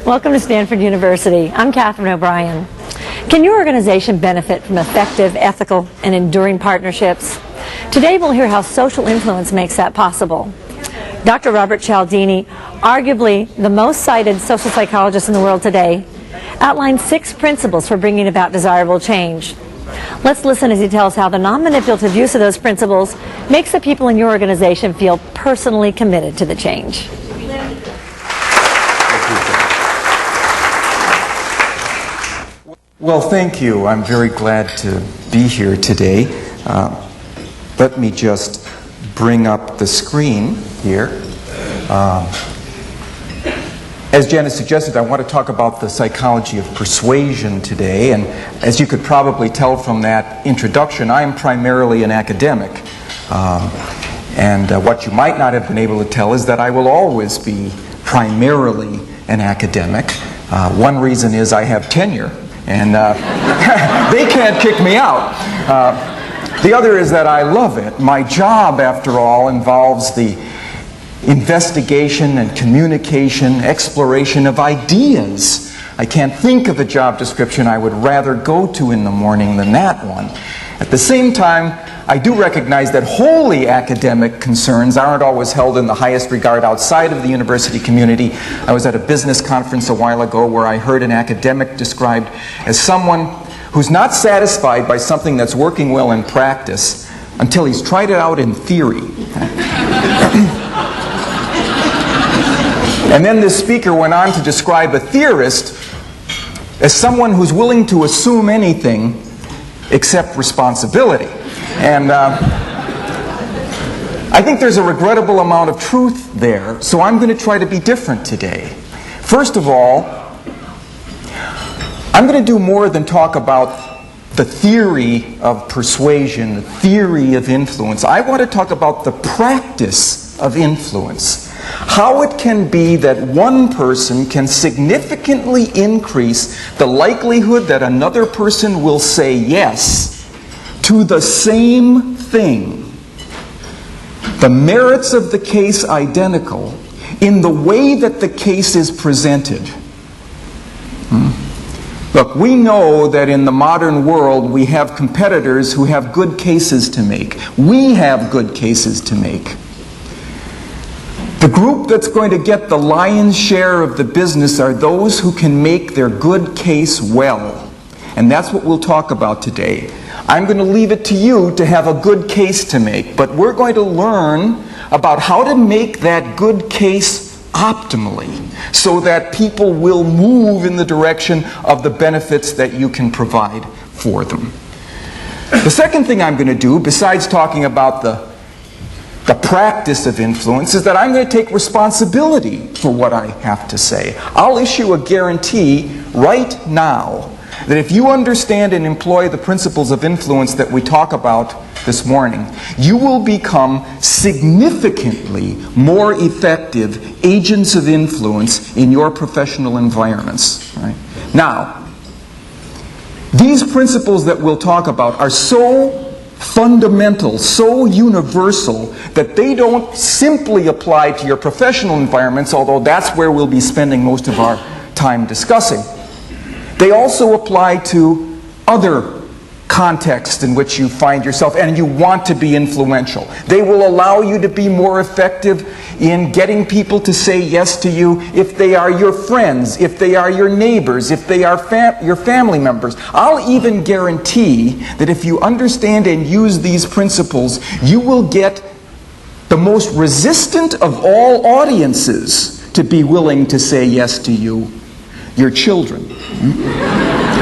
Welcome to Stanford University. I'm Catherine O'Brien. Can your organization benefit from effective, ethical, and enduring partnerships? Today we'll hear how social influence makes that possible. Dr. Robert Cialdini, arguably the most cited social psychologist in the world today, outlines 6 principles for bringing about desirable change. Let's listen as he tells how the non-manipulative use of those principles makes the people in your organization feel personally committed to the change. Well, thank you. I'm very glad to be here today. Let me just bring up the screen here. As Janice suggested, I want to talk about the psychology of persuasion today. And as you could probably tell from that introduction, I am primarily an academic. What you might not have been able to tell is that I will always be primarily an academic. One reason is I have tenure. And they can't kick me out. The other is that I love it. My job, after all, involves the investigation and communication, exploration of ideas. I can't think of a job description I would rather go to in the morning than that one. At the same time, I do recognize that wholly academic concerns aren't always held in the highest regard outside of the university community. I was at a business conference a while ago where I heard an academic described as someone who's not satisfied by something that's working well in practice until he's tried it out in theory. And then this speaker went on to describe a theorist as someone who's willing to assume anything except responsibility. And I think there's a regrettable amount of truth there, so I'm going to try to be different today. First of all, I'm going to do more than talk about the theory of persuasion, the theory of influence. I want to talk about the practice of influence. How it can be that one person can significantly increase the likelihood that another person will say yes to the same thing. The merits of the case identical in the way that the case is presented. Look, we know that in the modern world we have competitors who have good cases to make. We have good cases to make. The group that's going to get the lion's share of the business are those who can make their good case well. And that's what we'll talk about today. I'm going to leave it to you to have a good case to make, but we're going to learn about how to make that good case optimally so that people will move in the direction of the benefits that you can provide for them. The second thing I'm going to do, besides talking about the practice of influence, is that I'm going to take responsibility for what I have to say. I'll issue a guarantee right now that if you understand and employ the principles of influence that we talk about this morning, you will become significantly more effective agents of influence in your professional environments. Right? Now, these principles that we'll talk about are so fundamental, so universal, that they don't simply apply to your professional environments, although that's where we'll be spending most of our time discussing. They also apply to other contexts in which you find yourself and you want to be influential. They will allow you to be more effective in getting people to say yes to you if they are your friends, if they are your neighbors, if they are your family members. I'll even guarantee that if you understand and use these principles, you will get the most resistant of all audiences to be willing to say yes to you. Your children.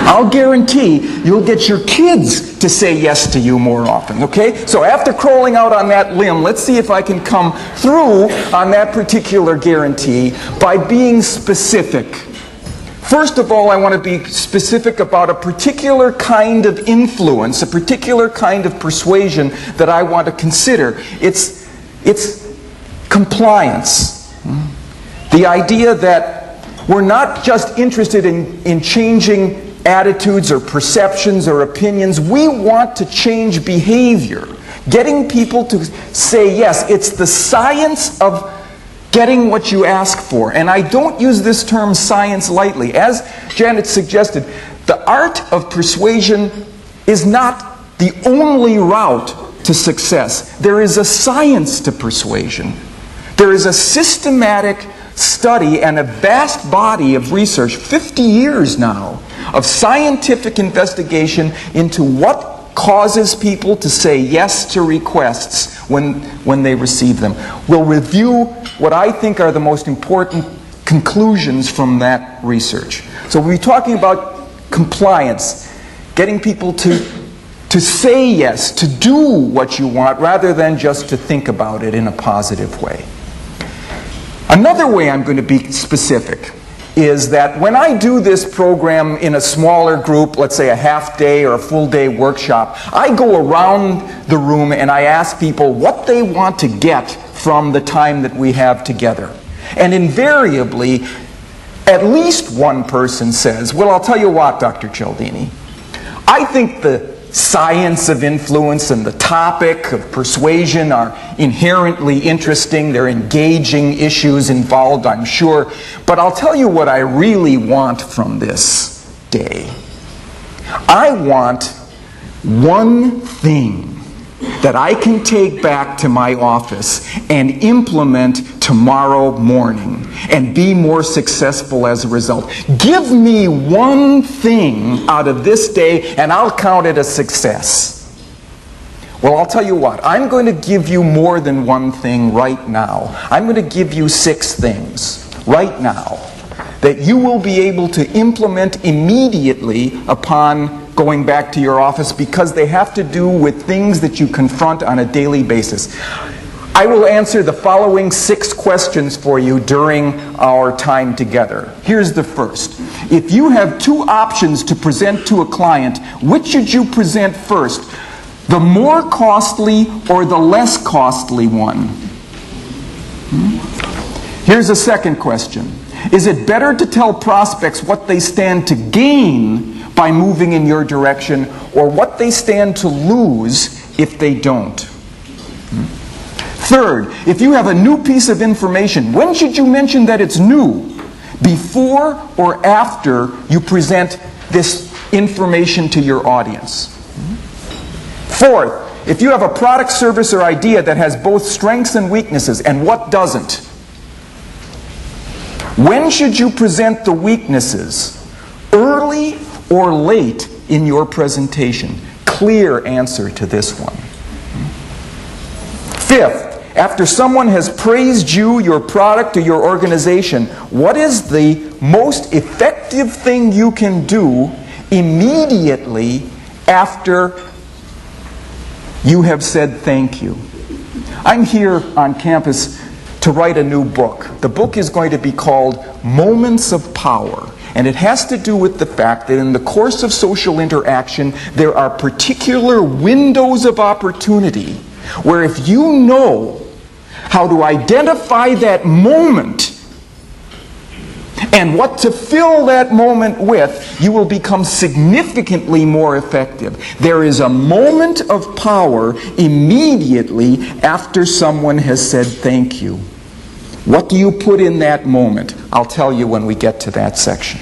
I'll guarantee you'll get your kids to say yes to you more often, okay? So after crawling out on that limb, let's see if I can come through on that particular guarantee by being specific. First of all, I want to be specific about a particular kind of influence, a particular kind of persuasion that I want to consider. It's compliance. The idea that we're not just interested in changing attitudes or perceptions or opinions. We want to change behavior. Getting people to say yes. It's the science of getting what you ask for. And I don't use this term science lightly. As Janet suggested, the art of persuasion is not the only route to success. There is a science to persuasion. There is a systematic study and a vast body of research, 50 years now, of scientific investigation into what causes people to say yes to requests when they receive them. We'll review what I think are the most important conclusions from that research. So we'll be talking about compliance, getting people to say yes, to do what you want, rather than just to think about it in a positive way. Another way I'm going to be specific is that when I do this program in a smaller group, let's say a half-day or a full-day workshop, I go around the room and I ask people what they want to get from the time that we have together. And invariably, at least one person says, well, I'll tell you what, Dr. Cialdini, I think the science of influence and the topic of persuasion are inherently interesting. They're engaging issues involved, I'm sure. But I'll tell you what I really want from this day. I want one thing that I can take back to my office and implement tomorrow morning and be more successful as a result. Give me one thing out of this day and I'll count it a success. Well, I'll tell you what, I'm going to give you more than one thing right now. I'm going to give you 6 things right now that you will be able to implement immediately upon going back to your office, because they have to do with things that you confront on a daily basis. I will answer the following 6 questions for you during our time together. Here's the first. If you have 2 options to present to a client, which should you present first? The more costly or the less costly one? Here's a second question. Is it better to tell prospects what they stand to gain by moving in your direction, or what they stand to lose if they don't? Third, if you have a new piece of information, when should you mention that it's new? Before or after you present this information to your audience? Fourth, if you have a product, service, or idea that has both strengths and weaknesses, and what doesn't? When should you present the weaknesses? Early or late in your presentation? Clear answer to this one. Fifth, after someone has praised you, your product, or your organization, what is the most effective thing you can do immediately after you have said thank you? I'm here on campus to write a new book. The book is going to be called Moments of Power. And it has to do with the fact that in the course of social interaction, there are particular windows of opportunity where if you know how to identify that moment and what to fill that moment with, you will become significantly more effective. There is a moment of power immediately after someone has said thank you. What do you put in that moment? I'll tell you when we get to that section.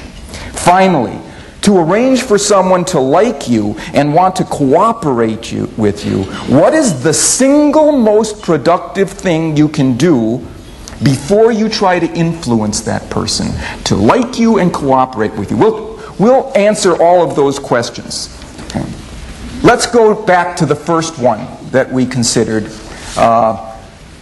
Finally, to arrange for someone to like you and want to cooperate with you, what is the single most productive thing you can do before you try to influence that person to like you and cooperate with you? We'll answer all of those questions. Okay. Let's go back to the first one that we considered.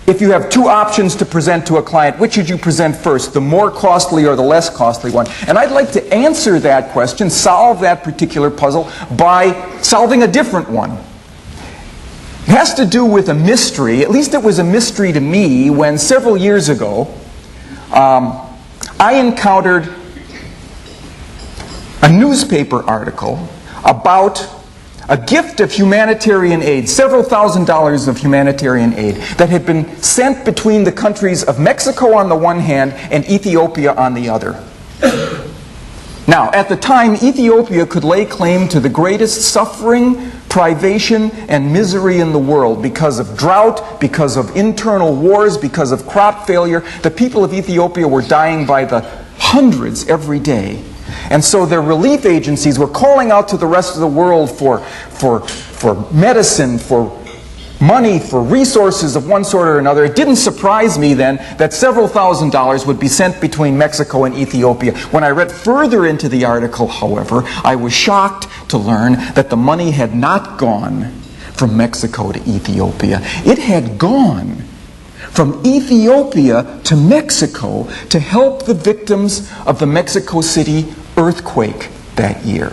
if you have two options to present to a client, which should you present first, the more costly or the less costly one? And I'd like to answer that question, solve that particular puzzle, by solving a different one. It has to do with a mystery. At least it was a mystery to me when several years ago I encountered a newspaper article about a gift of humanitarian aid, several $1,000s of humanitarian aid that had been sent between the countries of Mexico on the one hand and Ethiopia on the other. Now, at the time, Ethiopia could lay claim to the greatest suffering, privation, and misery in the world because of drought, because of internal wars, because of crop failure. The people of Ethiopia were dying by the hundreds every day. And so their relief agencies were calling out to the rest of the world for medicine, for money, for resources of one sort or another. It didn't surprise me then that several $1,000s would be sent between Mexico and Ethiopia. When I read further into the article, however, I was shocked to learn that the money had not gone from Mexico to Ethiopia. It had gone from Ethiopia to Mexico to help the victims of the Mexico City earthquake that year.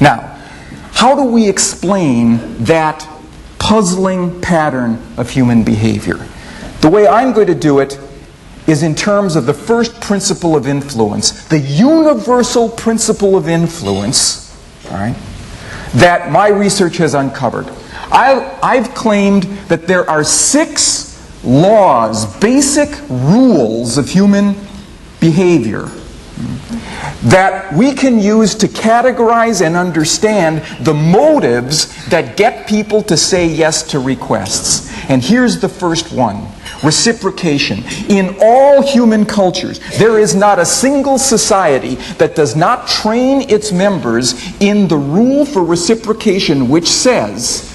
Now, how do we explain that puzzling pattern of human behavior? The way I'm going to do it is in terms of the first principle of influence, the universal principle of influence, all right, that my research has uncovered. I've claimed that there are 6 laws, basic rules of human behavior that we can use to categorize and understand the motives that get people to say yes to requests. And here's the first one: reciprocation. In all human cultures, there is not a single society that does not train its members in the rule for reciprocation, which says,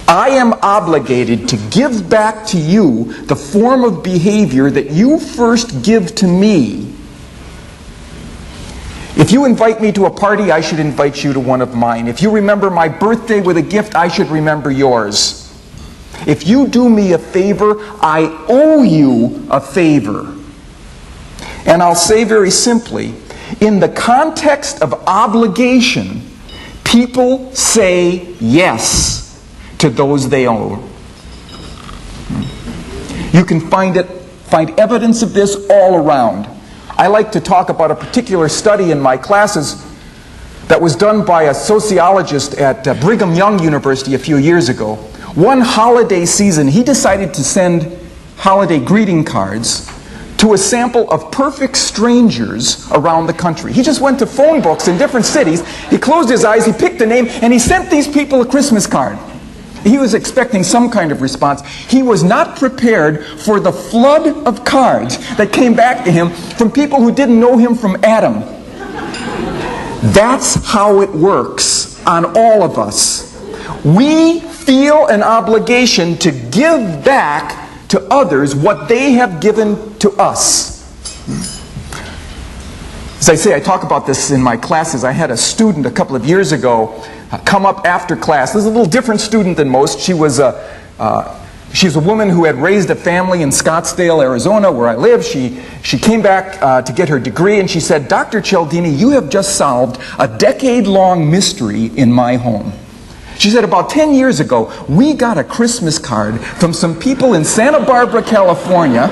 I am obligated to give back to you the form of behavior that you first give to me. If you invite me to a party, I should invite you to one of mine. If you remember my birthday with a gift, I should remember yours. If you do me a favor, I owe you a favor. And I'll say very simply, in the context of obligation, people say yes to those they owe. You can find evidence of this all around. I like to talk about a particular study in my classes that was done by a sociologist at Brigham Young University a few years ago. One holiday season, he decided to send holiday greeting cards to a sample of perfect strangers around the country. He just went to phone books in different cities, he closed his eyes, he picked a name, and he sent these people a Christmas card. He was expecting some kind of response. He was not prepared for the flood of cards that came back to him from people who didn't know him from Adam. That's how it works on all of us. We feel an obligation to give back to others what they have given to us. As I say, I talk about this in my classes. I had a student a couple of years ago come up after class. This is a little different student than most. She's a woman who had raised a family in Scottsdale, Arizona, where I live. She came back to get her degree, and she said, Dr. Cialdini, you have just solved a decade-long mystery in my home. She said, about 10 years ago, we got a Christmas card from some people in Santa Barbara, California,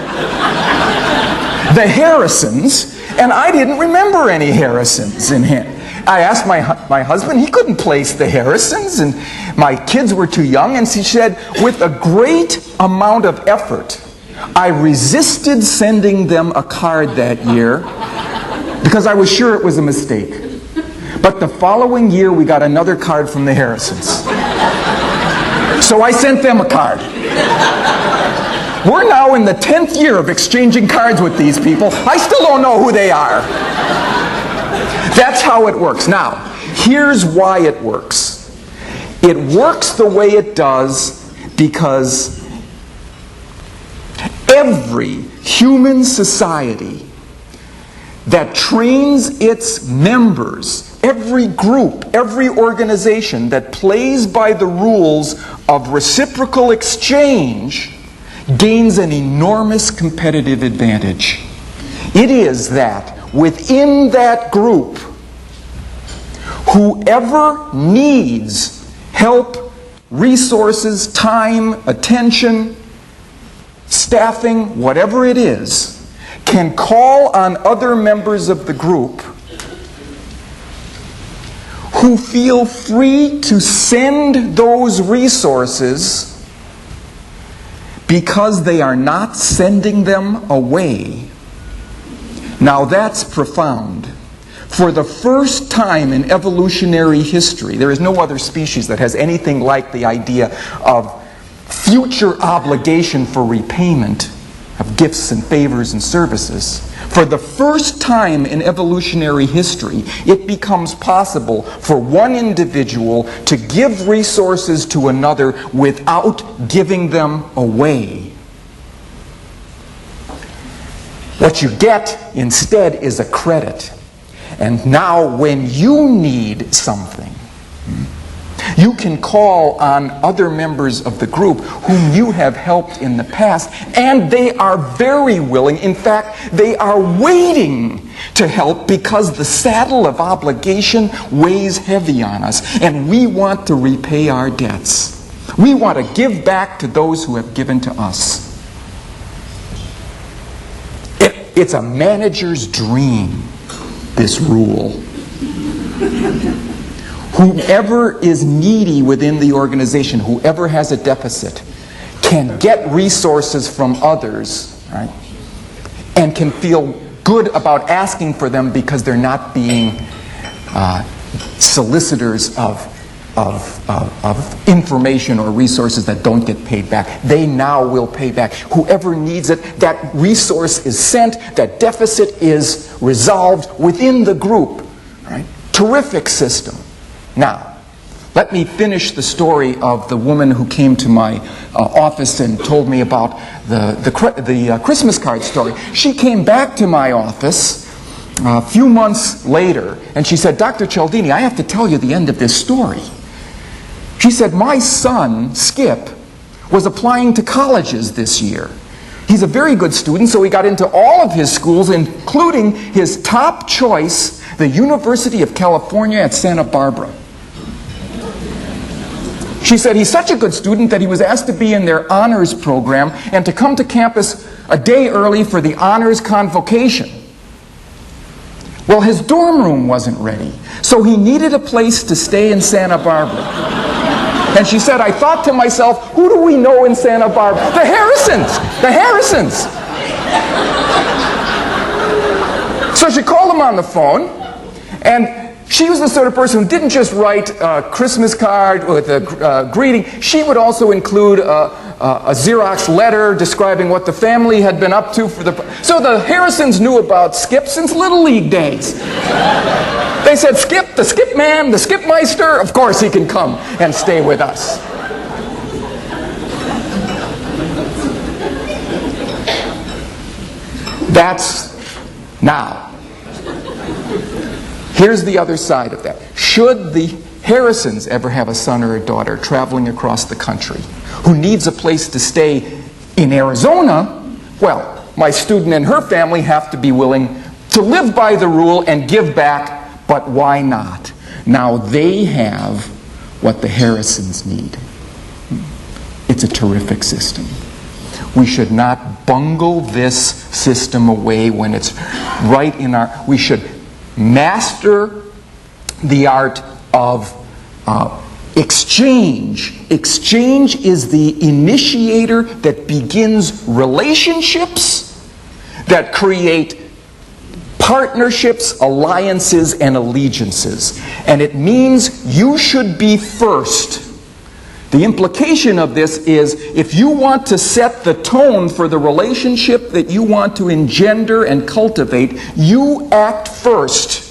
the Harrisons, and I didn't remember any Harrisons in him. I asked my husband, he couldn't place the Harrisons, and my kids were too young, and she said, with a great amount of effort, I resisted sending them a card that year because I was sure it was a mistake. But the following year, we got another card from the Harrisons. So I sent them a card. We're now in the 10th year of exchanging cards with these people. I still don't know who they are. That's how it works. Now, here's why it works. It works the way it does because every human society that trains its members, every group, every organization that plays by the rules of reciprocal exchange gains an enormous competitive advantage. It is that within that group, whoever needs help, resources, time, attention, staffing, whatever it is, can call on other members of the group who feel free to send those resources because they are not sending them away. Now that's profound. For the first time in evolutionary history, there is no other species that has anything like the idea of future obligation for repayment of gifts and favors and services. For the first time in evolutionary history, it becomes possible for one individual to give resources to another without giving them away. What you get instead is a credit. And now when you need something, you can call on other members of the group whom you have helped in the past, and they are very willing. In fact, they are waiting to help because the saddle of obligation weighs heavy on us, and we want to repay our debts. We want to give back to those who have given to us. It's a manager's dream, this rule. Whoever is needy within the organization, whoever has a deficit, can get resources from others, right? And can feel good about asking for them because they're not being solicitors of information or resources that don't get paid back. They now will pay back. Whoever needs it, that resource is sent, that deficit is resolved within the group, right? Terrific system. Now, let me finish the story of the woman who came to my office and told me about the Christmas card story. She came back to my office a few months later, and she said, "Dr. Cialdini, I have to tell you the end of this story." She said, "My son, Skip, was applying to colleges this year. He's a very good student, so he got into all of his schools, including his top choice, the University of California at Santa Barbara." She said he's such a good student that he was asked to be in their honors program and to come to campus a day early for the honors convocation. Well, his dorm room wasn't ready, so he needed a place to stay in Santa Barbara. And she said, "I thought to myself, who do we know in Santa Barbara? The Harrisons! The Harrisons!" So she called him on the phone, and she was the sort of person who didn't just write a Christmas card with a greeting. She would also include a Xerox letter describing what the family had been up to for the... So the Harrisons knew about Skip since Little League days. They said, "Skip, the Skip man, the Skip Meister, of course he can come and stay with us." That's now. Here's the other side of that. Should the Harrisons ever have a son or a daughter traveling across the country who needs a place to stay in Arizona, well, my student and her family have to be willing to live by the rule and give back, but why not? Now they have what the Harrisons need. It's a terrific system. We should not bungle this system away when it's right in our... We should master the art of exchange. Exchange is the initiator that begins relationships that create partnerships, alliances, and allegiances. And it means you should be first. The implication of this is if you want to set the tone for the relationship that you want to engender and cultivate, you act first.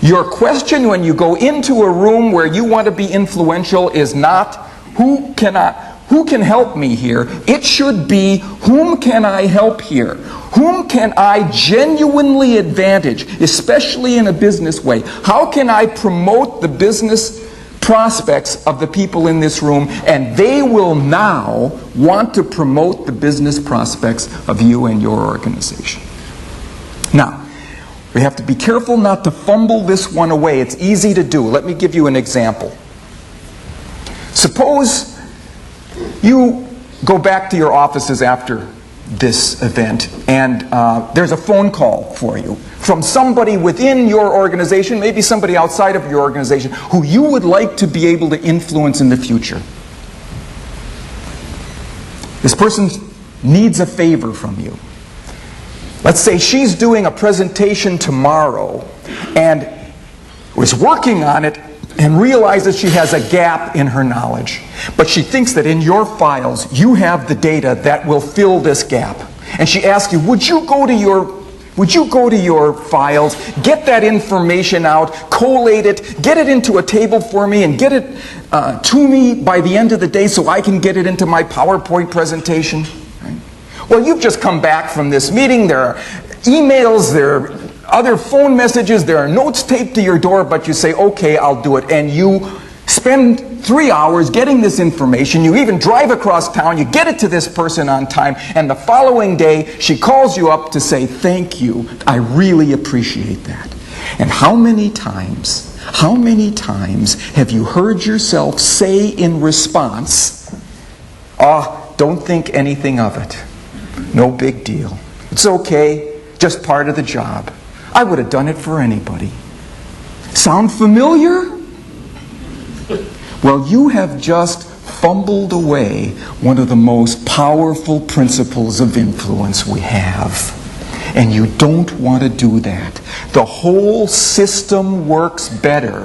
Your question when you go into a room where you want to be influential is not, who can help me here? It should be, whom can I help here? Whom can I genuinely advantage, especially in a business way? How can I promote the business prospects of the people in this room, and they will now want to promote the business prospects of you and your organization. Now, we have to be careful not to fumble this one away. It's easy to do. Let me give you an example. Suppose you go back to your offices after this event, and there's a phone call for you from somebody within your organization, maybe somebody outside of your organization, who you would like to be able to influence in the future. This person needs a favor from you. Let's say she's doing a presentation tomorrow and was working on it and realizes she has a gap in her knowledge. But she thinks that in your files you have the data that will fill this gap. And she asks you, would you go to your files, get that information out, collate it, get it into a table for me, and get it to me by the end of the day so I can get it into my PowerPoint presentation? Right? Well, you've just come back from this meeting. There are emails, there are other phone messages, there are notes taped to your door, but you say, okay, I'll do it. And you spend 3 hours getting this information. You even drive across town, you get it to this person on time, and the following day she calls you up to say, thank you, I really appreciate that. And how many times have you heard yourself say in response, don't think anything of it. No big deal. It's okay, just part of the job. I would have done it for anybody. Sound familiar? Well, you have just fumbled away one of the most powerful principles of influence we have. And you don't want to do that. The whole system works better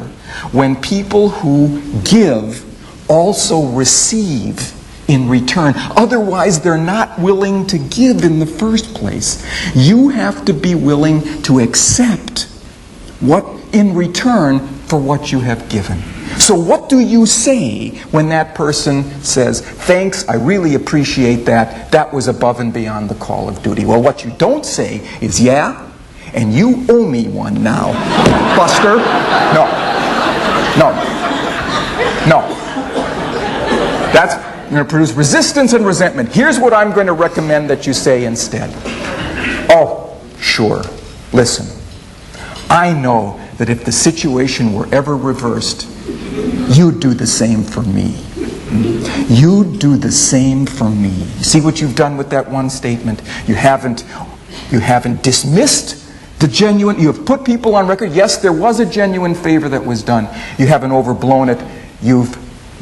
when people who give also receive in return. Otherwise, they're not willing to give in the first place. You have to be willing to accept what in return for what you have given. So what do you say when that person says, thanks, I really appreciate that. That was above and beyond the call of duty. Well, what you don't say is, yeah, and you owe me one now. Buster? No. That's going to produce resistance and resentment. Here's what I'm going to recommend that you say instead. Oh, sure. Listen, I know that if the situation were ever reversed, you'd do the same for me. You'd do the same for me. You see what you've done with that one statement? You haven't dismissed the genuine. You have put people on record. Yes, there was a genuine favor that was done. You haven't overblown it. You've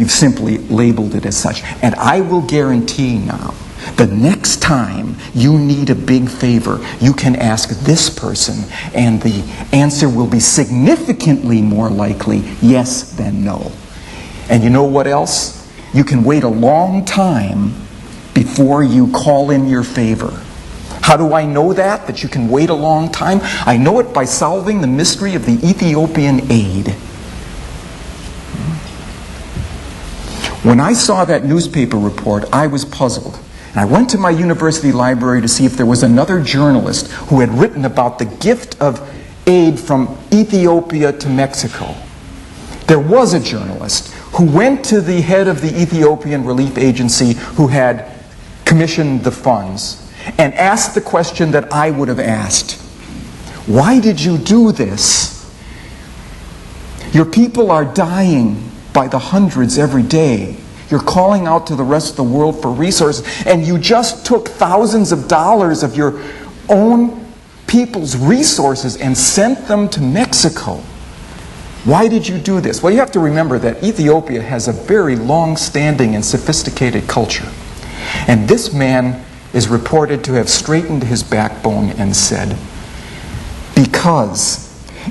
simply labeled it as such. And I will guarantee now, the next time you need a big favor, you can ask this person, and the answer will be significantly more likely yes than no. And you know what else? You can wait a long time before you call in your favor. How do I know that you can wait a long time? I know it by solving the mystery of the Ethiopian aid. When I saw that newspaper report, I was puzzled. And I went to my university library to see if there was another journalist who had written about the gift of aid from Ethiopia to Mexico. There was a journalist who went to the head of the Ethiopian Relief Agency who had commissioned the funds and asked the question that I would have asked. Why did you do this? Your people are dying by the hundreds every day. You're calling out to the rest of the world for resources, and you just took thousands of dollars of your own people's resources and sent them to Mexico. Why did you do this? Well, you have to remember that Ethiopia has a very long-standing and sophisticated culture. And this man is reported to have straightened his backbone and said, because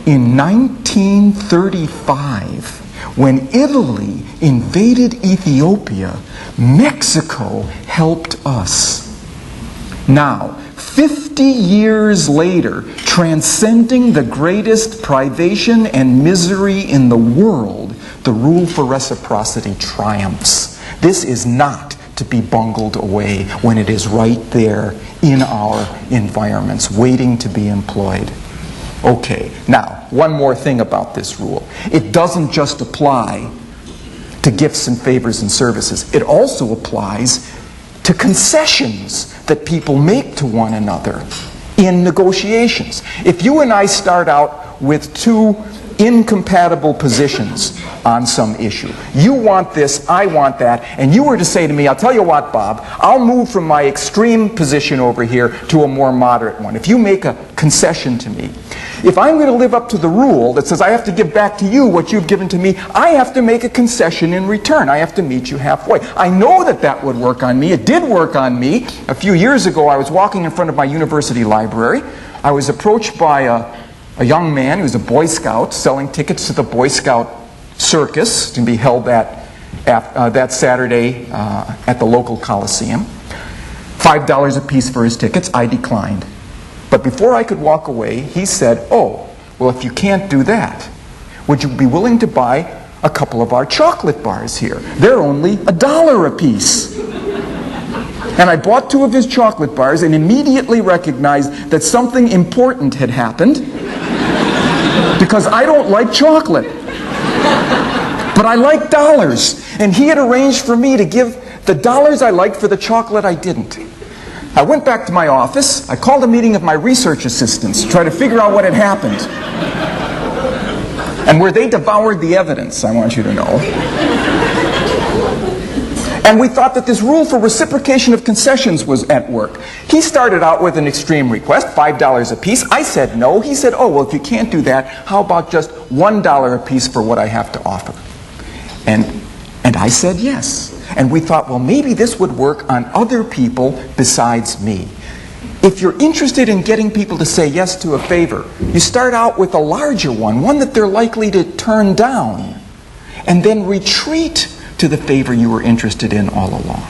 in 1935, when Italy invaded Ethiopia, Mexico helped us. Now, 50 years later, transcending the greatest privation and misery in the world, the rule for reciprocity triumphs. This is not to be bungled away when it is right there in our environments, waiting to be employed. Okay, now, one more thing about this rule. It doesn't just apply to gifts and favors and services. It also applies to concessions that people make to one another in negotiations. If you and I start out with two incompatible positions on some issue, you want this, I want that, and you were to say to me, I'll tell you what, Bob, I'll move from my extreme position over here to a more moderate one. If you make a concession to me, if I'm going to live up to the rule that says I have to give back to you what you've given to me, I have to make a concession in return. I have to meet you halfway. I know that that would work on me. It did work on me. A few years ago, I was walking in front of my university library. I was approached by a young man who was a Boy Scout selling tickets to the Boy Scout circus to be held that Saturday at the local Coliseum. $5 a piece for his tickets. I declined. But before I could walk away, he said, oh, well, if you can't do that, would you be willing to buy a couple of our chocolate bars here? They're only $1 a piece. And I bought 2 of his chocolate bars and immediately recognized that something important had happened, because I don't like chocolate. But I like dollars. And he had arranged for me to give the dollars I liked for the chocolate I didn't. I went back to my office. I called a meeting of my research assistants to try to figure out what had happened. And where they devoured the evidence, I want you to know. And we thought that this rule for reciprocation of concessions was at work. He started out with an extreme request, $5 a piece. I said no. He said, oh, well, if you can't do that, how about just $1 a piece for what I have to offer? And I said yes. And we thought, well, maybe this would work on other people besides me. If you're interested in getting people to say yes to a favor, you start out with a larger one that they're likely to turn down, and then retreat to the favor you were interested in all along.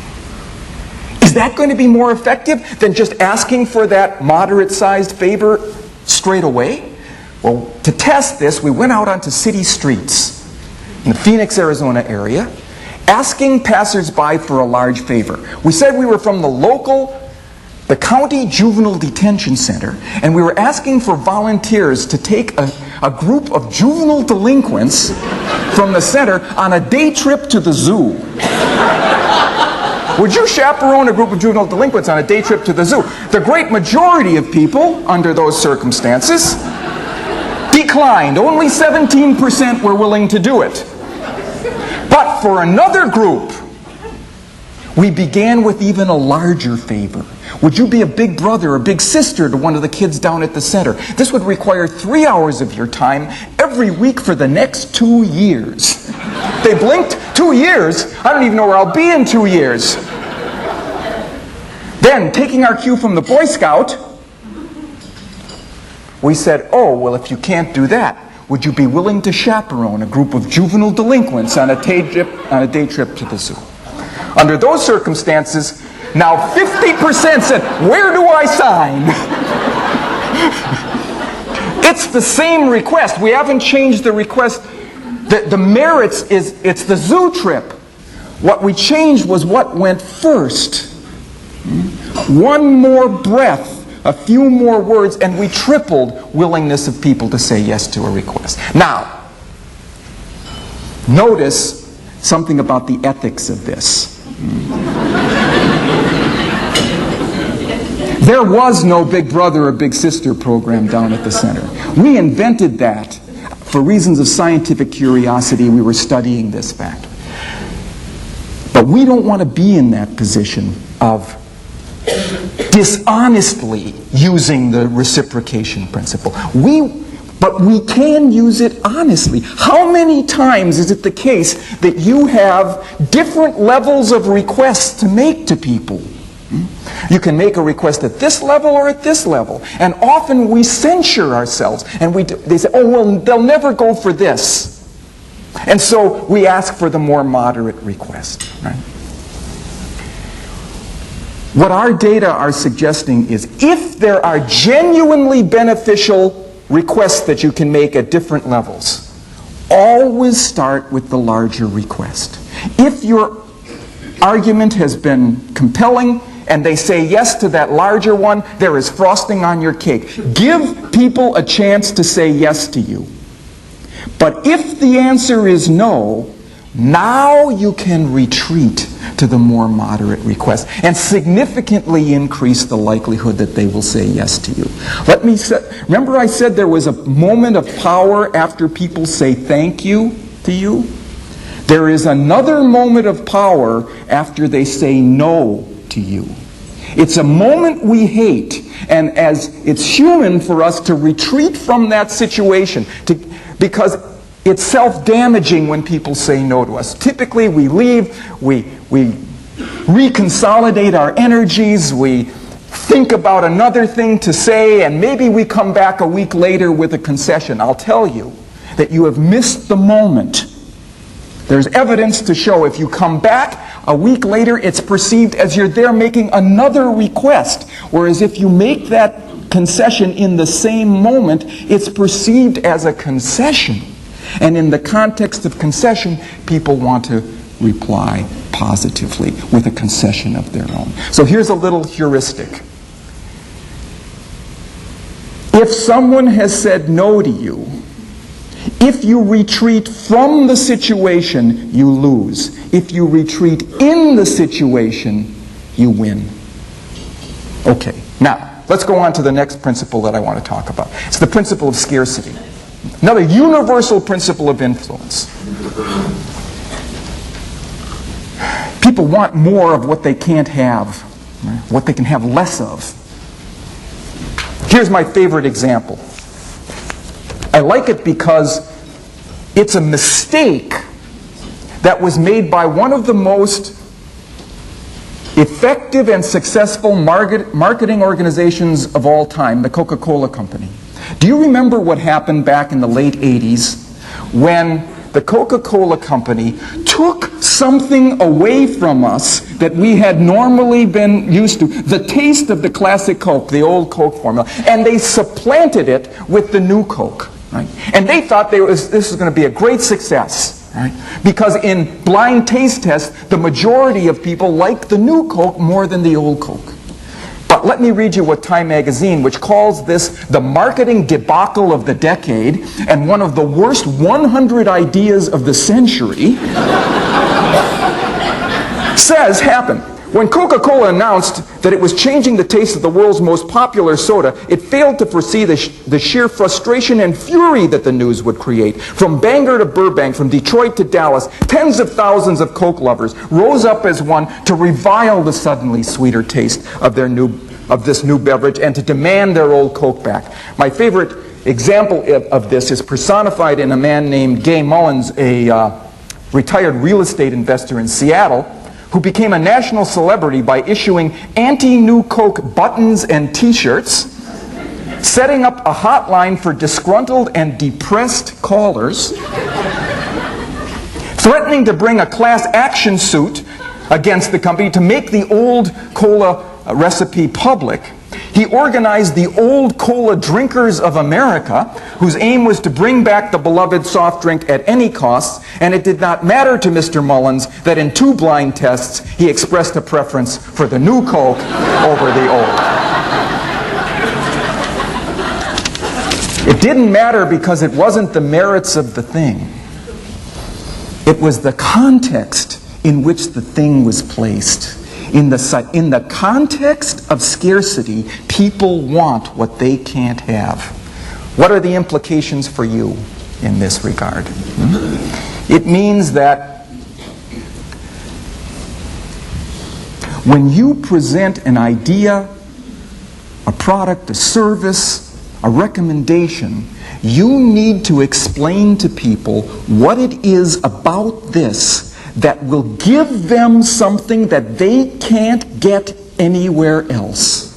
Is that going to be more effective than just asking for that moderate-sized favor straight away? Well, to test this, we went out onto city streets in the Phoenix, Arizona area, asking passersby for a large favor. We said we were from the county juvenile detention center, and we were asking for volunteers to take a group of juvenile delinquents from the center on a day trip to the zoo. Would you chaperone a group of juvenile delinquents on a day trip to the zoo? The great majority of people, under those circumstances, declined. Only 17% were willing to do it. But for another group, we began with even a larger favor. Would you be a big brother or big sister to one of the kids down at the center? This would require 3 hours of your time every week for the next 2 years. They blinked. 2 years? I don't even know where I'll be in 2 years. Then, taking our cue from the Boy Scout, we said, oh, well, if you can't do that, would you be willing to chaperone a group of juvenile delinquents on a day trip to the zoo? Under those circumstances, now 50% said, where do I sign? It's the same request. We haven't changed the request. The merits is, it's the zoo trip. What we changed was what went first. One more breath, a few more words, and we tripled willingness of people to say yes to a request. Now, notice something about the ethics of this. There was no Big Brother or Big Sister program down at the center. We invented that for reasons of scientific curiosity. We were studying this fact. But we don't want to be in that position of dishonestly using the reciprocation principle. But we can use it honestly. How many times is it the case that you have different levels of requests to make to people? You can make a request at this level or at this level. And often we censure ourselves. And they say, oh, well, they'll never go for this. And so we ask for the more moderate request. Right? What our data are suggesting is if there are genuinely beneficial requests that you can make at different levels, always start with the larger request. If your argument has been compelling and they say yes to that larger one, there is frosting on your cake. Give people a chance to say yes to you. But if the answer is no, now you can retreat to the more moderate request and significantly increase the likelihood that they will say yes to you. Remember I said there was a moment of power after people say thank you to you? There is another moment of power after they say no to you. It's a moment we hate, and as it's human for us to retreat from that situation because it's self-damaging when people say no to us. Typically we leave, we reconsolidate our energies, we think about another thing to say, and maybe we come back a week later with a concession. I'll tell you that you have missed the moment. There's evidence to show if you come back a week later, it's perceived as you're there making another request. Whereas if you make that concession in the same moment, it's perceived as a concession. And in the context of concession, people want to reply positively with a concession of their own. So here's a little heuristic. If someone has said no to you, if you retreat from the situation, you lose. If you retreat in the situation, you win. Okay, now let's go on to the next principle that I want to talk about. It's the principle of scarcity. Another universal principle of influence. People want more of what they can't have, what they can have less of. Here's my favorite example. I like it because it's a mistake that was made by one of the most effective and successful marketing organizations of all time, the Coca-Cola Company. Do you remember what happened back in the late 80s when the Coca-Cola Company took something away from us that we had normally been used to, the taste of the classic Coke, the old Coke formula, and they supplanted it with the new Coke, right? And they thought this was going to be a great success, right? Because in blind taste tests, the majority of people like the new Coke more than the old Coke. But let me read you what Time magazine, which calls this the marketing debacle of the decade and one of the worst 100 ideas of the century, says happened. When Coca-Cola announced that it was changing the taste of the world's most popular soda, it failed to foresee the sheer frustration and fury that the news would create. From Bangor to Burbank, from Detroit to Dallas, tens of thousands of Coke lovers rose up as one to revile the suddenly sweeter taste of this new beverage and to demand their old Coke back. My favorite example of this is personified in a man named Gay Mullins, a retired real estate investor in Seattle, who became a national celebrity by issuing anti-New Coke buttons and t-shirts, setting up a hotline for disgruntled and depressed callers, threatening to bring a class action suit against the company to make the old cola recipe public. He organized the Old Cola Drinkers of America, whose aim was to bring back the beloved soft drink at any cost, and it did not matter to Mr. Mullins that in 2 blind tests he expressed a preference for the new Coke over the old. It didn't matter because it wasn't the merits of the thing. It was the context in which the thing was placed. In the context of scarcity, people want what they can't have. What are the implications for you in this regard? It means that when you present an idea, a product, a service, a recommendation, you need to explain to people what it is about this that will give them something that they can't get anywhere else.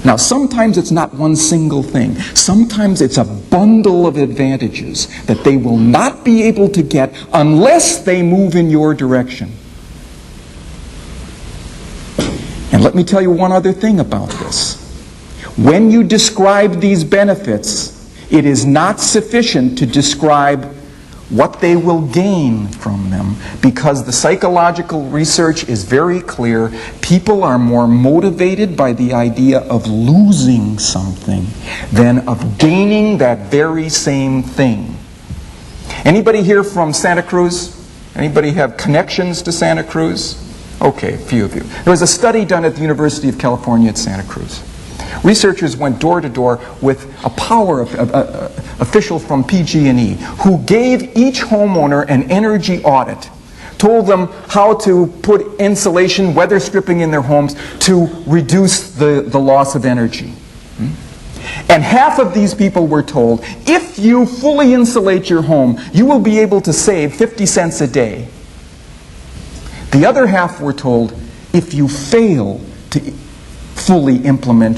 Now, sometimes it's not one single thing. Sometimes it's a bundle of advantages that they will not be able to get unless they move in your direction. And let me tell you one other thing about this. When you describe these benefits, it is not sufficient to describe what they will gain from them, because the psychological research is very clear. People are more motivated by the idea of losing something than of gaining that very same thing. Anybody here from Santa Cruz? Anybody have connections to Santa Cruz? Okay, a few of you. There was a study done at the University of California at Santa Cruz. Researchers went door to door with a power official from PG&E who gave each homeowner an energy audit, told them how to put insulation, weather stripping in their homes to reduce the loss of energy. And half of these people were told, if you fully insulate your home, you will be able to save 50 cents a day. The other half were told, if you fail to fully implement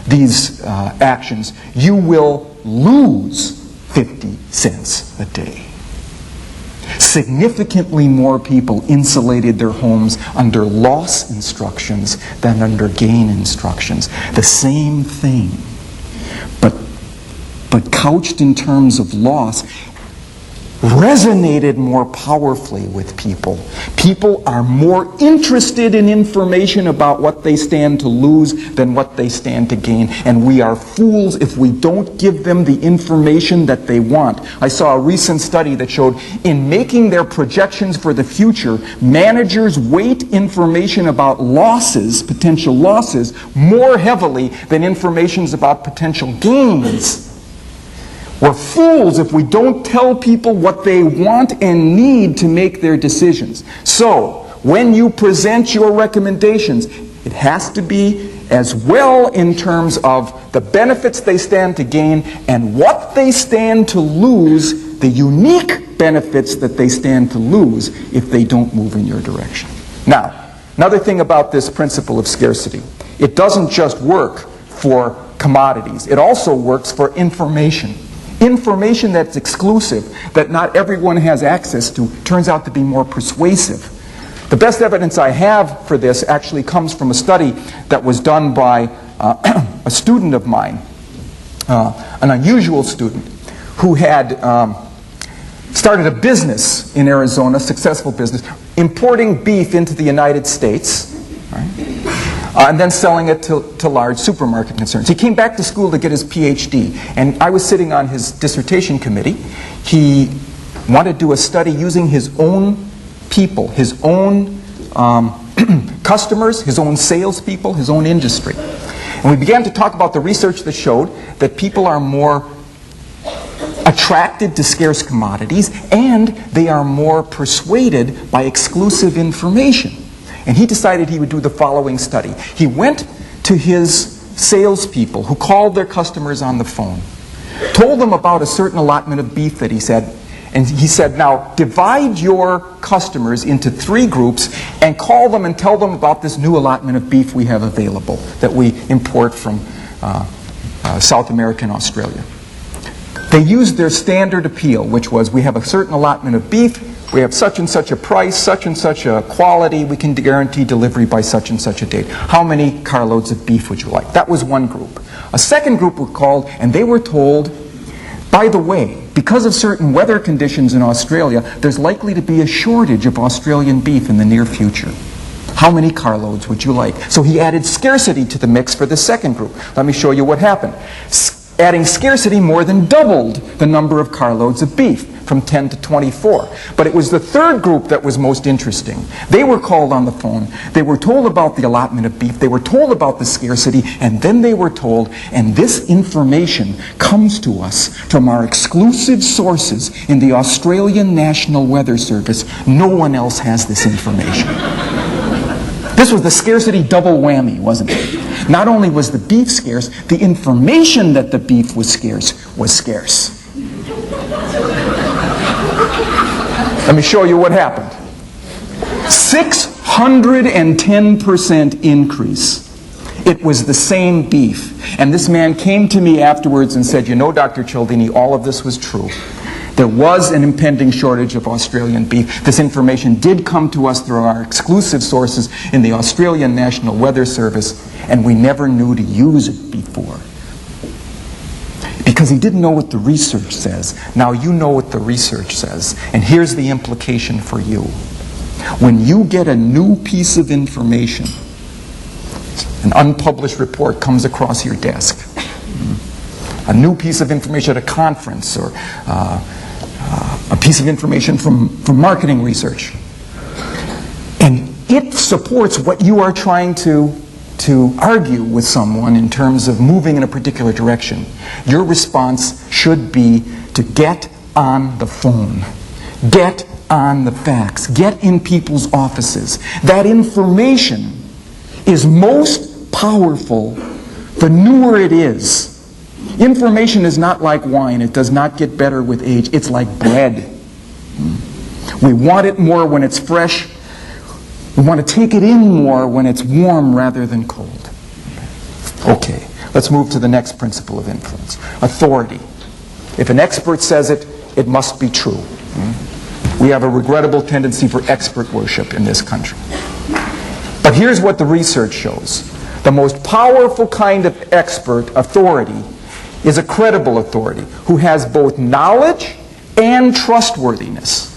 these actions, you will lose 50 cents a day. Significantly more people insulated their homes under loss instructions than under gain instructions. The same thing, but couched in terms of loss, resonated more powerfully with people. People are more interested in information about what they stand to lose than what they stand to gain. And we are fools if we don't give them the information that they want. I saw a recent study that showed in making their projections for the future, managers weight information about losses, potential losses, more heavily than information about potential gains. We're fools if we don't tell people what they want and need to make their decisions. So, when you present your recommendations, it has to be as well in terms of the benefits they stand to gain and what they stand to lose, the unique benefits that they stand to lose if they don't move in your direction. Now, another thing about this principle of scarcity, it doesn't just work for commodities, it also works for information. Information that's exclusive, that not everyone has access to, turns out to be more persuasive. The best evidence I have for this actually comes from a study that was done by a student of mine, an unusual student, who had started a business in Arizona, successful business, importing beef into the United States, right? And then selling it to large supermarket concerns. He came back to school to get his PhD, and I was sitting on his dissertation committee. He wanted to do a study using his own people, his own customers, his own salespeople, his own industry. And we began to talk about the research that showed that people are more attracted to scarce commodities, and they are more persuaded by exclusive information. And he decided he would do the following study. He went to his salespeople who called their customers on the phone, told them about a certain allotment of beef that he said, and he said, now divide your customers into 3 groups and call them and tell them about this new allotment of beef we have available that we import from South America and Australia. They used their standard appeal, which was, we have a certain allotment of beef, we have such and such a price, such and such a quality, we can guarantee delivery by such and such a date. How many carloads of beef would you like? That was one group. A second group were called, and they were told, by the way, because of certain weather conditions in Australia, there's likely to be a shortage of Australian beef in the near future. How many carloads would you like? So he added scarcity to the mix for the second group. Let me show you what happened. Adding scarcity more than doubled the number of carloads of beef, from 10 to 24. But it was the third group that was most interesting. They were called on the phone. They were told about the allotment of beef. They were told about the scarcity. And then they were told, and this information comes to us from our exclusive sources in the Australian National Weather Service. No one else has this information. This was the scarcity double whammy, wasn't it? Not only was the beef scarce, the information that the beef was scarce was scarce. Let me show you what happened. 610% increase. It was the same beef. And this man came to me afterwards and said, you know, Dr. Cialdini, all of this was true. There was an impending shortage of Australian beef. This information did come to us through our exclusive sources in the Australian National Weather Service, and we never knew to use it before. Because he didn't know what the research says. Now you know what the research says. And here's the implication for you. When you get a new piece of information, an unpublished report comes across your desk, a new piece of information at a conference, or a piece of information from marketing research. And it supports what you are trying to argue with someone in terms of moving in a particular direction. Your response should be to get on the phone. Get on the facts. Get in people's offices. That information is most powerful the newer it is. Information is not like wine. It does not get better with age. It's like bread. We want it more when it's fresh. We want to take it in more when it's warm rather than cold. Okay, let's move to the next principle of influence. Authority. If an expert says it, it must be true. We have a regrettable tendency for expert worship in this country. But here's what the research shows. The most powerful kind of expert authority is a credible authority who has both knowledge and trustworthiness.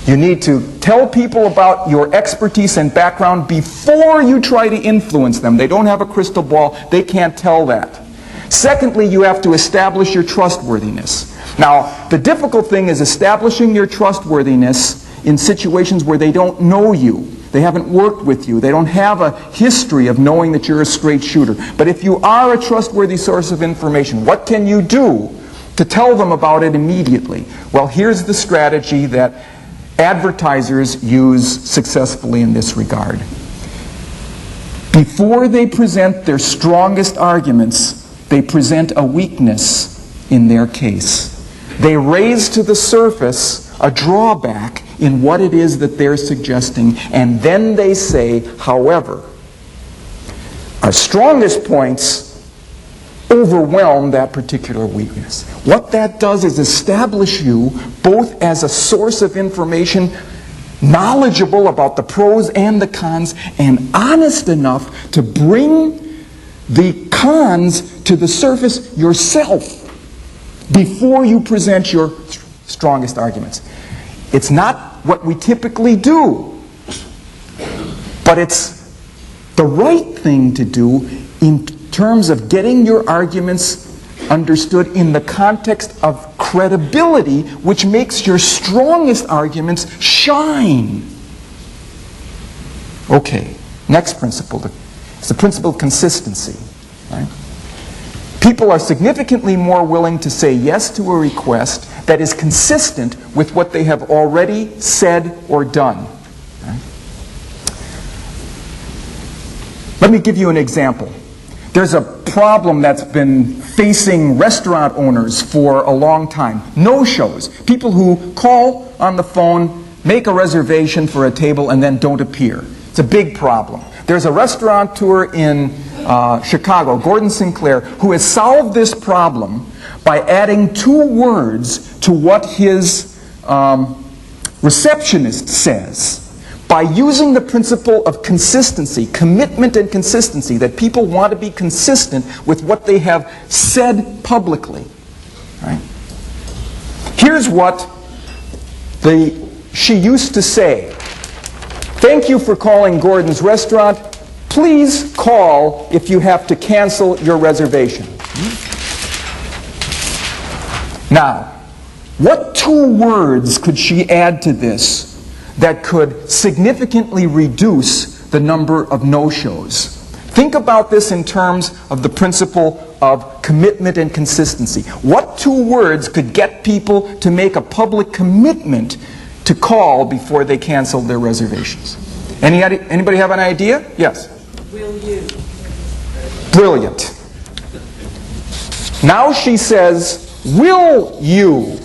You need to tell people about your expertise and background before you try to influence them. They don't have a crystal ball. They can't tell that. Secondly, you have to establish your trustworthiness. Now, the difficult thing is establishing your trustworthiness in situations where they don't know you. They haven't worked with you. They don't have a history of knowing that you're a straight shooter. But if you are a trustworthy source of information, what can you do to tell them about it immediately? Well, here's the strategy that advertisers use successfully in this regard. Before they present their strongest arguments, they present a weakness in their case. They raise to the surface a drawback in what it is that they're suggesting, and then they say, however, our strongest points overwhelm that particular weakness. What that does is establish you both as a source of information, knowledgeable about the pros and the cons, and honest enough to bring the cons to the surface yourself before you present your strongest arguments. It's not what we typically do, but it's the right thing to do in terms of getting your arguments understood in the context of credibility, which makes your strongest arguments shine. Okay, next principle is the principle of consistency. Right? People are significantly more willing to say yes to a request that is consistent with what they have already said or done. Right? Let me give you an example. There's a problem that's been facing restaurant owners for a long time. No-shows. People who call on the phone, make a reservation for a table, and then don't appear. It's a big problem. There's a restaurateur in Chicago, Gordon Sinclair, who has solved this problem by adding 2 words to what his receptionist says. By using the principle of consistency, commitment and consistency, that people want to be consistent with what they have said publicly. Right? Here's what she used to say. Thank you for calling Gordon's Restaurant. Please call if you have to cancel your reservation. Now, what 2 words could she add to this that could significantly reduce the number of no-shows? Think about this in terms of the principle of commitment and consistency. What 2 words could get people to make a public commitment to call before they canceled their reservations? Anybody have an idea? Yes? Will you? Brilliant. Now she says, will you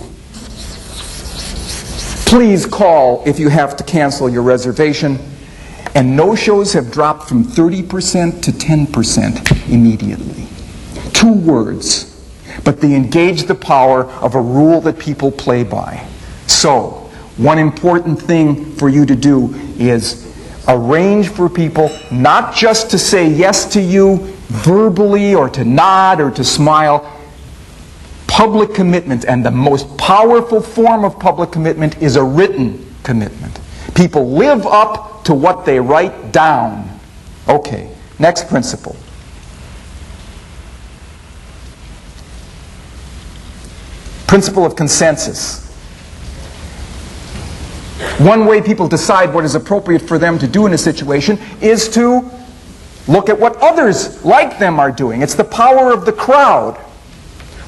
please call if you have to cancel your reservation? And no-shows have dropped from 30% to 10% immediately. 2 words, but they engage the power of a rule that people play by. So, one important thing for you to do is arrange for people not just to say yes to you verbally or to nod or to smile. Public commitment, and the most powerful form of public commitment is a written commitment. People live up to what they write down. Okay, next principle. Principle of consensus. One way people decide what is appropriate for them to do in a situation is to look at what others like them are doing. It's the power of the crowd.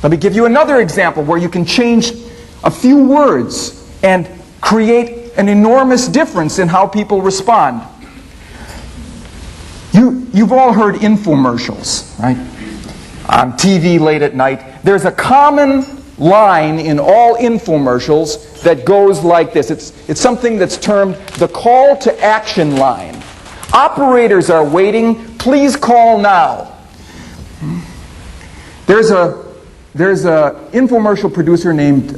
Let me give you another example where you can change a few words and create an enormous difference in how people respond. You've all heard infomercials, right? On TV late at night. There's a common line in all infomercials that goes like this. It's something that's termed the call to action line. Operators are waiting. Please call now. There's a infomercial producer named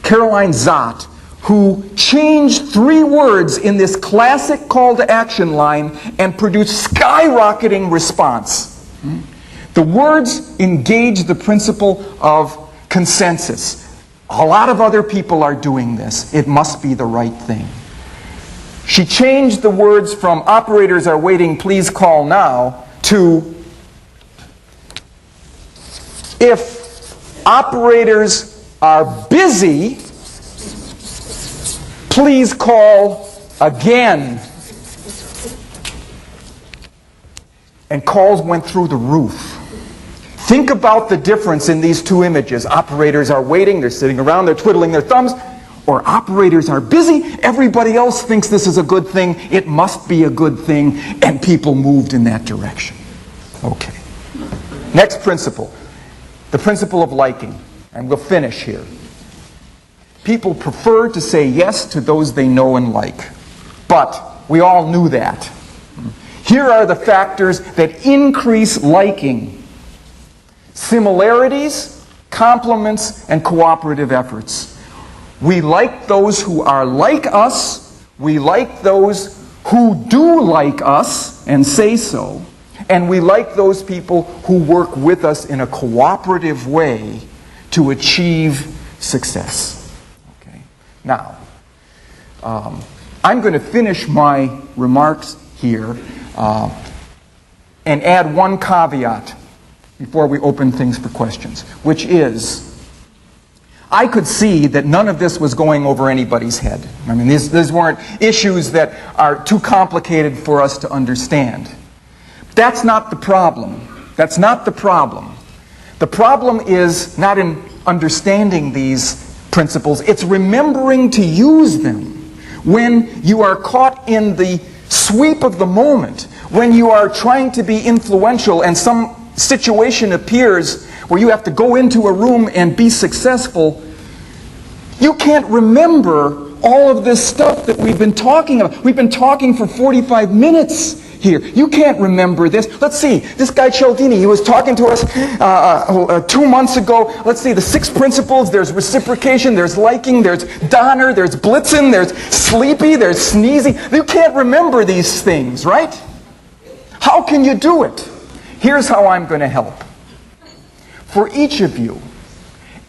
Caroline Zott who changed 3 words in this classic call to action line and produced skyrocketing response. The words engage the principle of consensus. A lot of other people are doing this. It must be the right thing. She changed the words from operators are waiting, please call now, to if operators are busy, please call again. And calls went through the roof. Think about the difference in these 2 images. Operators are waiting, they're sitting around, they're twiddling their thumbs. Or operators are busy, everybody else thinks this is a good thing, it must be a good thing, and people moved in that direction. Okay. Next principle. The principle of liking. And we'll finish here. People prefer to say yes to those they know and like. But we all knew that. Here are the factors that increase liking. Similarities, compliments, and cooperative efforts. We like those who are like us. We like those who do like us and say so. And we like those people who work with us in a cooperative way to achieve success. Okay. Now, I'm going to finish my remarks here and add one caveat before we open things for questions, which is, I could see that none of this was going over anybody's head. I mean, these weren't issues that are too complicated for us to understand. That's not the problem. That's not the problem. The problem is not in understanding these principles, it's remembering to use them when you are caught in the sweep of the moment, when you are trying to be influential and some situation appears where you have to go into a room and be successful. You can't remember all of this stuff that we've been talking about. We've been talking for 45 minutes here. You can't remember this. Let's see, this guy Cialdini, he was talking to us 2 months ago. Let's see, the 6 principles. There's reciprocation, there's liking, there's donner, there's blitzen, there's sleepy, there's sneezy. You can't remember these things, right? How can you do it? Here's how I'm going to help. For each of you,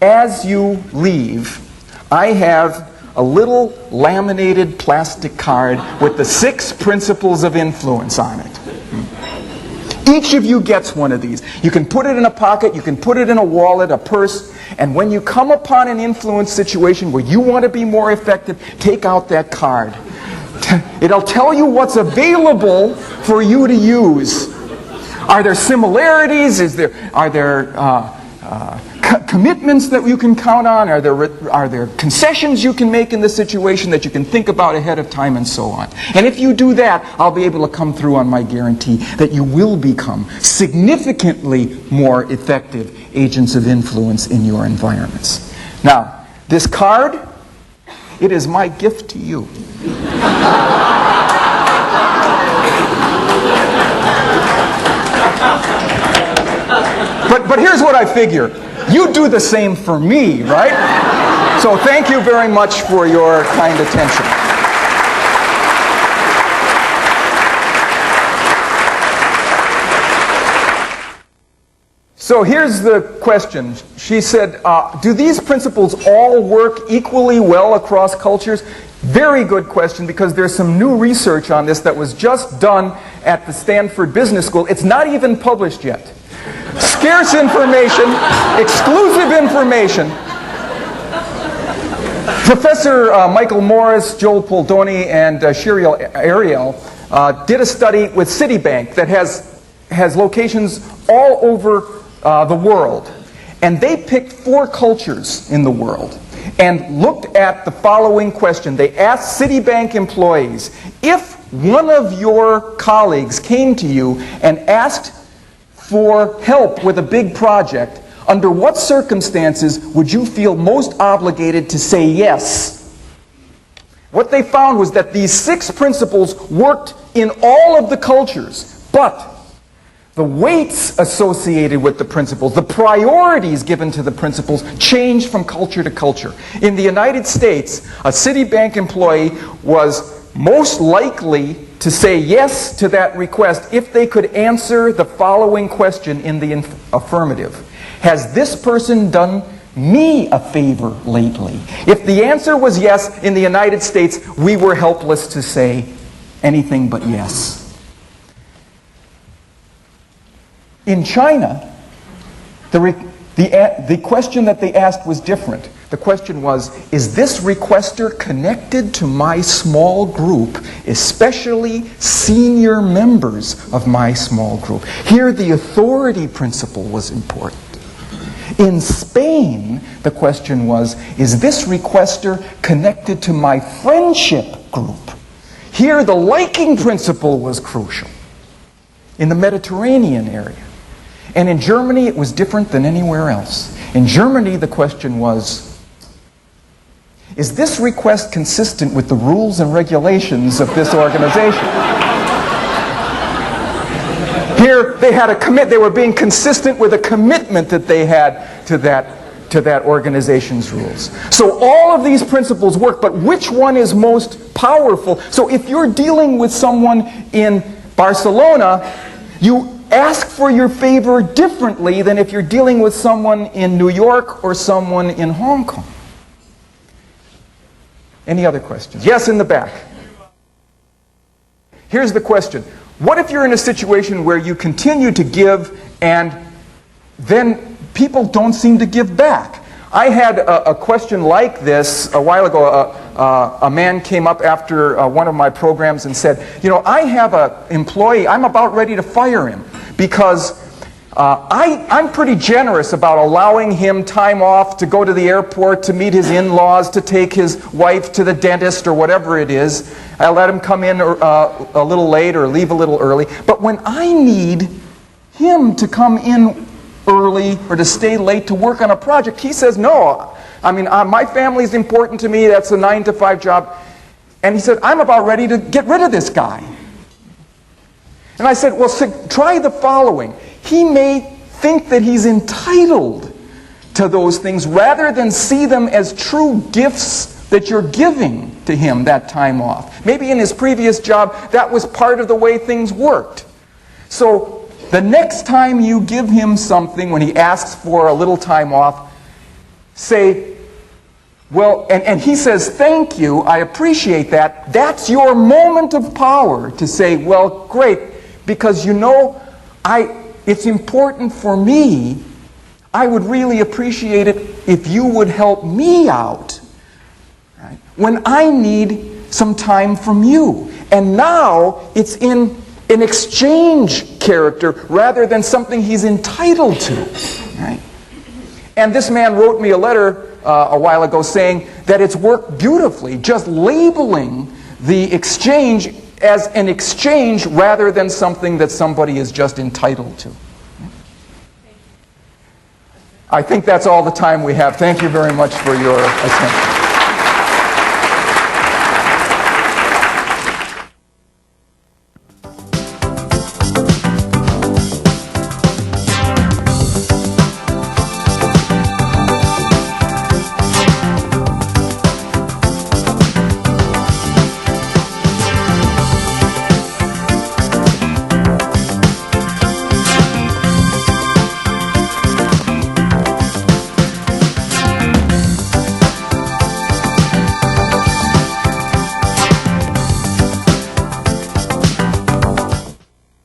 as you leave, I have a little laminated plastic card with the 6 principles of influence on it. Each of you gets one of these. You can put it in a pocket, you can put it in a wallet, a purse, and when you come upon an influence situation where you want to be more effective, take out that card. It'll tell you what's available for you to use. Are there similarities? Are there commitments that you can count on? Are there concessions you can make in this situation that you can think about ahead of time, and so on? And if you do that, I'll be able to come through on my guarantee that you will become significantly more effective agents of influence in your environments. Now, this card, it is my gift to you. But here's what I figure. You do the same for me, right? So thank you very much for your kind attention. So here's the question. She said, do these principles all work equally well across cultures? Very good question, because there's some new research on this that was just done at the Stanford Business School. It's not even published yet. Scarce information, exclusive information. Professor Michael Morris, Joel Poldoni, and Shiriel Ariel did a study with Citibank that has locations all over the world. And they picked 4 cultures in the world and looked at the following question. They asked Citibank employees, if one of your colleagues came to you and asked for help with a big project, under what circumstances would you feel most obligated to say yes? What they found was that these 6 principles worked in all of the cultures, but the weights associated with the principles, the priorities given to the principles, changed from culture to culture. In the United States, a Citibank employee was most likely to say yes to that request if they could answer the following question in the affirmative. Has this person done me a favor lately? If the answer was yes in the United States, we were helpless to say anything but yes. In China, the question that they asked was different. The question was, is this requester connected to my small group, especially senior members of my small group? Here, the authority principle was important. In Spain, the question was, is this requester connected to my friendship group? Here, the liking principle was crucial. In the Mediterranean area. And in Germany, it was different than anywhere else. In Germany, the question was, is this request consistent with the rules and regulations of this organization? Here, they had a they were being consistent with a commitment that they had to that organization's rules. So all of these principles work, but which one is most powerful? So if you're dealing with someone in Barcelona, you ask for your favor differently than if you're dealing with someone in New York or someone in Hong Kong. Any other questions? Yes, in the back. Here's the question. What if you're in a situation where you continue to give and then people don't seem to give back? I had a question like this a while ago. A man came up after one of my programs and said, you know, I have an employee, I'm about ready to fire him because I'm pretty generous about allowing him time off to go to the airport, to meet his in-laws, to take his wife to the dentist or whatever it is. I let him come in a little late or leave a little early. But when I need him to come in early or to stay late to work on a project, he says, no, I mean, my family's important to me, that's a 9-to-5 job. And he said, I'm about ready to get rid of this guy. And I said, well, try the following. He may think that he's entitled to those things rather than see them as true gifts that you're giving to him that time off. Maybe in his previous job, that was part of the way things worked. So the next time you give him something, when he asks for a little time off, say, well, and he says, thank you, I appreciate that. That's your moment of power to say, well, great, because you know, it's important for me. I would really appreciate it if you would help me out, right, when I need some time from you. And now it's in an exchange character rather than something he's entitled to, right? And this man wrote me a letter a while ago saying that it's worked beautifully, just labeling the exchange as an exchange rather than something that somebody is just entitled to. I think that's all the time we have. Thank you very much for your attention.